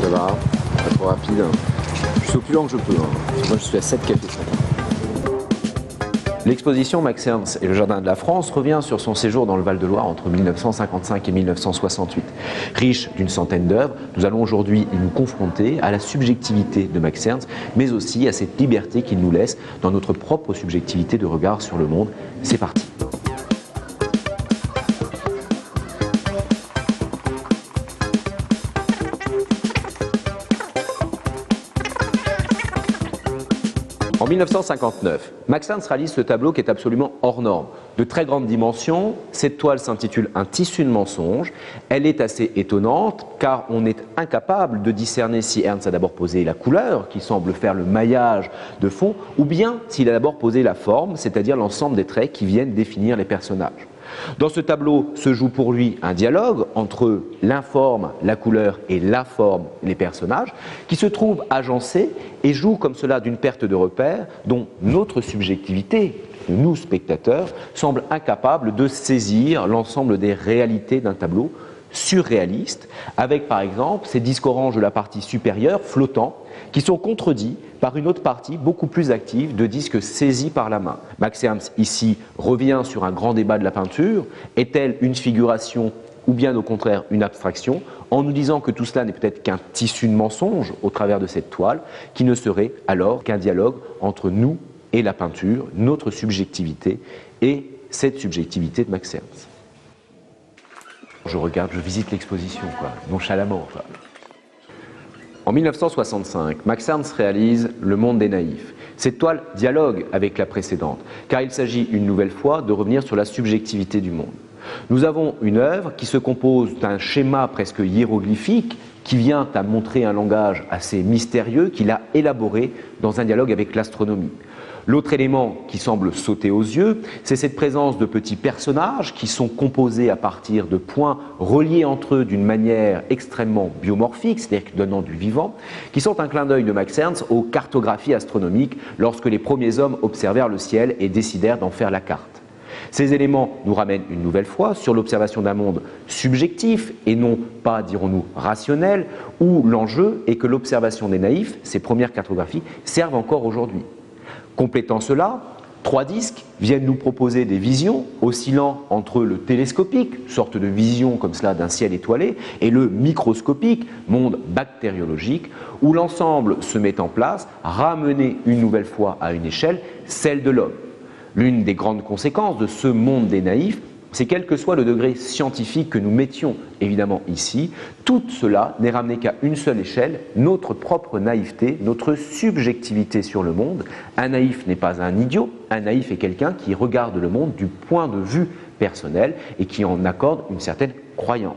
Ça va, pas trop rapide. Je suis au plus lent que je peux. Moi, je suis à 7 cafés ce matin. L'exposition Max Ernst et le Jardin de la France revient sur son séjour dans le Val-de-Loire entre 1955 et 1968. Riche d'une centaine d'œuvres, nous allons aujourd'hui nous confronter à la subjectivité de Max Ernst, mais aussi à cette liberté qu'il nous laisse dans notre propre subjectivité de regard sur le monde. C'est parti. En 1959, Max Ernst réalise ce tableau qui est absolument hors norme. De très grande dimension, cette toile s'intitule « Un tissu de mensonges ». Elle est assez étonnante car on est incapable de discerner si Ernst a d'abord posé la couleur, qui semble faire le maillage de fond, ou bien s'il a d'abord posé la forme, c'est-à-dire l'ensemble des traits qui viennent définir les personnages. Dans ce tableau se joue pour lui un dialogue entre l'informe, la couleur et la forme, les personnages, qui se trouve agencé et joue comme cela d'une perte de repère dont notre subjectivité, nous spectateurs, semble incapable de saisir l'ensemble des réalités d'un tableau surréaliste, avec par exemple ces disques oranges de la partie supérieure flottants, qui sont contredits par une autre partie beaucoup plus active de disques saisis par la main. Max Ernst ici revient sur un grand débat de la peinture. Est-elle une figuration ou bien au contraire une abstraction, en nous disant que tout cela n'est peut-être qu'un tissu de mensonges au travers de cette toile, qui ne serait alors qu'un dialogue entre nous et la peinture, notre subjectivité et cette subjectivité de Max Ernst. Je regarde, je visite l'exposition, nonchalamment. En 1965, Max Ernst réalise Le Monde des Naïfs. Cette toile dialogue avec la précédente, car il s'agit une nouvelle fois de revenir sur la subjectivité du monde. Nous avons une œuvre qui se compose d'un schéma presque hiéroglyphique qui vient à montrer un langage assez mystérieux qu'il a élaboré dans un dialogue avec l'astronomie. L'autre élément qui semble sauter aux yeux, c'est cette présence de petits personnages qui sont composés à partir de points reliés entre eux d'une manière extrêmement biomorphique, c'est-à-dire donnant du vivant, qui sont un clin d'œil de Max Ernst aux cartographies astronomiques lorsque les premiers hommes observèrent le ciel et décidèrent d'en faire la carte. Ces éléments nous ramènent une nouvelle fois sur l'observation d'un monde subjectif et non pas, dirons-nous, rationnel, où l'enjeu est que l'observation des naïfs, ces premières cartographies, servent encore aujourd'hui. Complétant cela, 3 disques viennent nous proposer des visions oscillant entre le télescopique, sorte de vision comme cela d'un ciel étoilé, et le microscopique, monde bactériologique, où l'ensemble se met en place, ramené une nouvelle fois à une échelle, celle de l'homme. L'une des grandes conséquences de ce monde des naïfs, c'est quel que soit le degré scientifique que nous mettions évidemment ici, tout cela n'est ramené qu'à une seule échelle, notre propre naïveté, notre subjectivité sur le monde. Un naïf n'est pas un idiot, un naïf est quelqu'un qui regarde le monde du point de vue personnel et qui en accorde une certaine croyance.